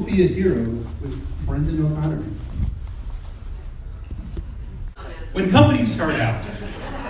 Be a hero with Brendan O'Connor. When companies start out,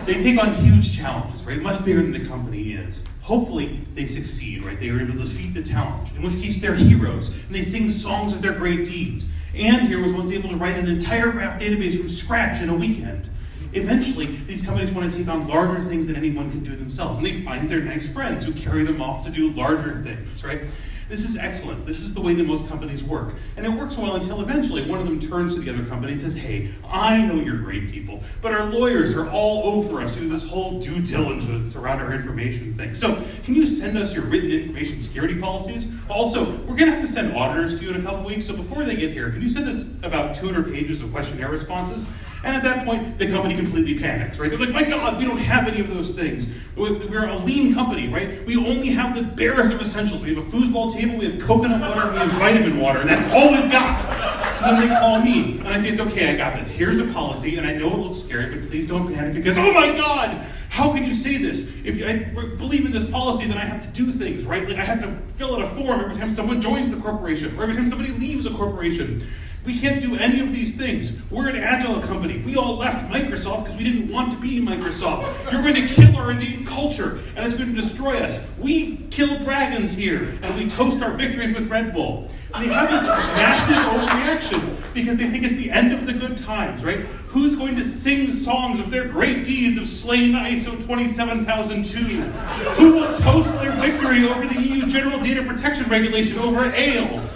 they take on huge challenges, right? Much bigger than the company is. Hopefully, they succeed, right? They are able to defeat the challenge, in which case they're heroes, and they sing songs of their great deeds. And here was once able to write an entire graph database from scratch in a weekend. Eventually, these companies want to take on larger things than anyone can do themselves, and they find their nice friends who carry them off to do larger things, right? This is excellent. This is the way that most companies work. And it works well until eventually one of them turns to the other company and says, hey, I know you're great people, but our lawyers are all over us to do this whole due diligence around our information thing. So can you send us your written information security policies? Also, we're going to have to send auditors to you in a couple weeks, so before they get here, can you send us about 200 pages of questionnaire responses? And at that point, the company completely panics, right? They're like, my God, we don't have any of those things. We're a lean company, right? We only have the barest of essentials. We have a foosball table, we have coconut water, and we have vitamin water, and that's all we've got. So then they call me, and I say, it's okay, I got this. Here's a policy, and I know it looks scary, but please don't panic, because, oh my God, how can you say this? If I believe in this policy, then I have to do things, right? Like I have to fill out a form every time someone joins the corporation, or every time somebody leaves a corporation. We can't do any of these things. We're an agile company. We all left Microsoft because we didn't want to be Microsoft. You're going to kill our Indian culture, and it's going to destroy us. We kill dragons here, and we toast our victories with Red Bull. And they have this massive overreaction because they think it's the end of the good times, right? Who's going to sing songs of their great deeds of slaying ISO 27002? Who will toast their victory over the EU General Data Protection Regulation over ale?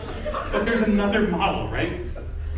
But there's another model, right?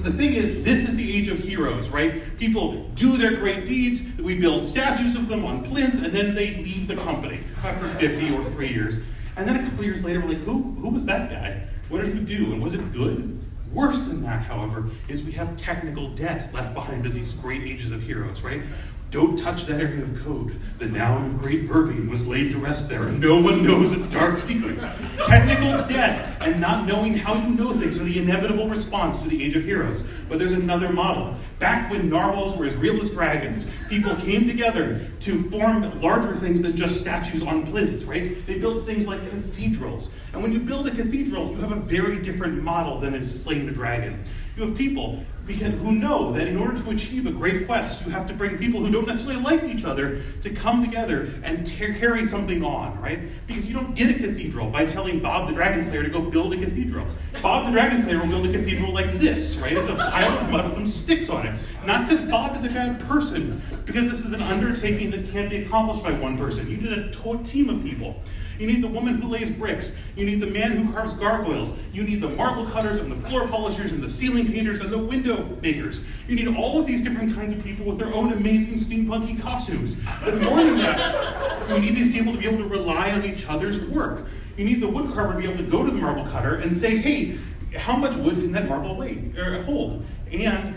The thing is, this is the age of heroes, right? People do their great deeds, we build statues of them on plinths, and then they leave the company after 50 or 3 years. And then a couple years later, we're like, who was that guy? What did he do, and was it good? Worse than that, however, is we have technical debt left behind to these great ages of heroes, right? Don't touch that area of code. The noun of great verbing was laid to rest there, and no one knows its dark secrets. Technical debt and not knowing how you know things are the inevitable response to the age of heroes. But there's another model. Back when narwhals were as real as dragons, people came together to form larger things than just statues on plinths, right? They built things like cathedrals. And when you build a cathedral, you have a very different model than it's slaying a dragon. You have people who know that in order to achieve a great quest, you have to bring people who don't necessarily like each other to come together and carry something on, right? Because you don't get a cathedral by telling Bob the Dragon Slayer to go build a cathedral. Bob the Dragon Slayer will build a cathedral like this, right? It's a pile of mud with some sticks on it. Not because Bob is a bad person, because this is an undertaking that can't be accomplished by one person. You need a team of people. You need the woman who lays bricks. You need the man who carves gargoyles. You need the marble cutters and the floor polishers and the ceiling painters and the window makers. You need all of these different kinds of people with their own amazing steampunky costumes. But more than that, you need these people to be able to rely on each other's work. You need the wood carver to be able to go to the marble cutter and say, hey, how much wood can that marble hold? And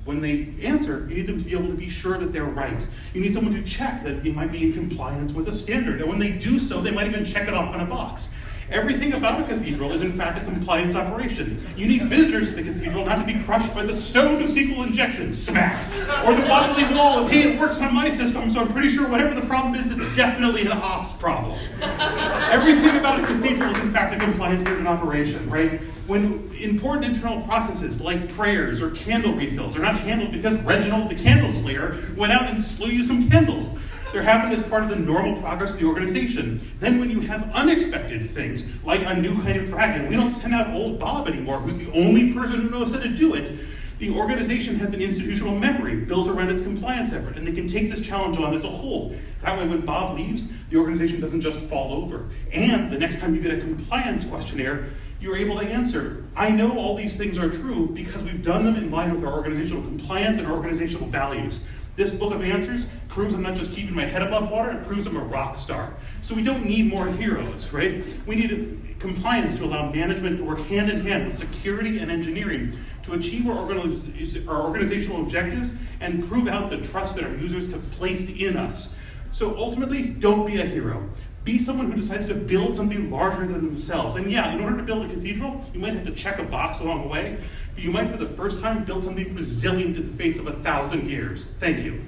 when they answer, you need them to be able to be sure that they're right. You need someone to check that they might be in compliance with a standard. And when they do so, they might even check it off in a box. Everything about a cathedral is in fact a compliance operation. You need visitors to the cathedral not to be crushed by the stone of SQL injection, smack, or the wobbly wall of, hey, it works on my system, so I'm pretty sure whatever the problem is, it's definitely an ops problem. Everything about a cathedral is in fact a compliance-driven operation, right? When important internal processes like prayers or candle refills are not handled because Reginald the Candle Slayer went out and slew you some candles. They're happening as part of the normal progress of the organization. Then when you have unexpected things, like a new kind of dragon, we don't send out old Bob anymore, who's the only person who knows how to do it. The organization has an institutional memory built around its compliance effort, and they can take this challenge on as a whole. That way, when Bob leaves, the organization doesn't just fall over. And the next time you get a compliance questionnaire, you're able to answer, I know all these things are true because we've done them in line with our organizational compliance and our organizational values. This book of answers proves I'm not just keeping my head above water, it proves I'm a rock star. So we don't need more heroes, right? We need compliance to allow management to work hand in hand with security and engineering to achieve our organizational objectives and prove out the trust that our users have placed in us. So ultimately, don't be a hero. Be someone who decides to build something larger than themselves. And yeah, in order to build a cathedral, you might have to check a box along the way, but you might for the first time build something resilient in the face of 1,000 years. Thank you.